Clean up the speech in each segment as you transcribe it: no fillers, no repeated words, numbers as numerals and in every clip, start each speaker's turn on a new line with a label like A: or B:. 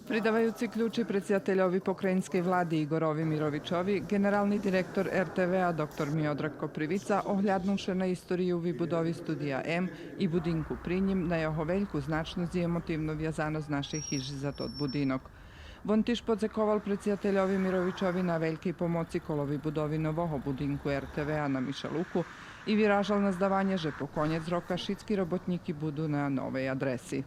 A: Pridavajući ključi predsjedateljovi pokrajinske vladi Igorovi Mirovićovi, generalni direktor RTV-a dr. Miodrag Koprivica ohľadnuše na istoriju vybudovi studija M i budinku pri njim na jeho veljku značnost i emotivnu vjazanost naše hiži za tot budinok. Von tiž podzekoval predsjedateljovi Mirovićovi na veljkej pomoci kolovi budovi novoho budinku RTV-a na Mišaluku i vyražal na zdavanje, že po konjec roka šitski robotniki budu na novej adresi.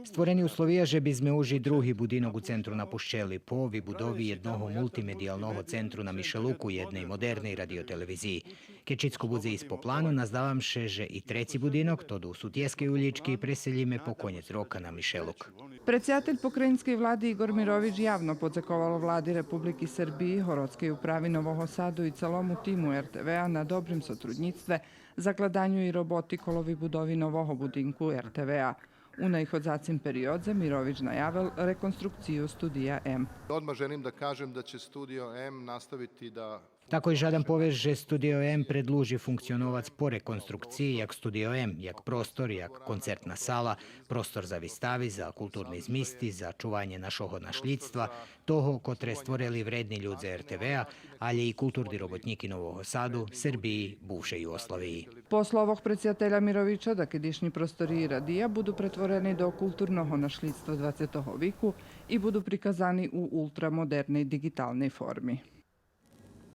B: Stvoreni условия, že by sme už i druhý budinok u centru napušćeli po vybudovi jednoho multimedijalnog centru na Mišeluku jednej modernej radioteleviziji. Keď všetko bude ispo planu, nazdavam še, že i treći budinok, to u Sutjeskej ulički, preseljime po konjec roka na Mišeluk.
A: Predsjedatelj pokrajinske vladi Igor Mirović javno podzekovalo vladi Republike Srbiji, Horodskej upravi Novoho Sadu i celomu timu RTV-a na dobrim sotrudnictve, zakladanju i roboti kolovi budovi novoho budinku RTV-a. U najhodzacim periodze Mirović najavil rekonstrukciju studija M.
C: Odmah želim da kažem da će studio M nastaviti da...
B: Tako i žadam povest, že Studio M predluži funkcionovac po rekonstrukciji jak Studio M, jak prostor, jak koncertna sala, prostor za vystavi, za kulturni zmisti, za čuvanje našoho našljidstva, toho, kotre stvorili vredni ljud za RTV-a, ali i kulturni robotniki Novoho Sadu, Srbiji, buvšej Jugoslaviji.
A: Po slovah predsjedatelja Mirovića da kedišnji prostori radija budu pretvoreni do kulturnog našljidstva 20. viku i budu prikazani u ultramodernoj digitalnej formi.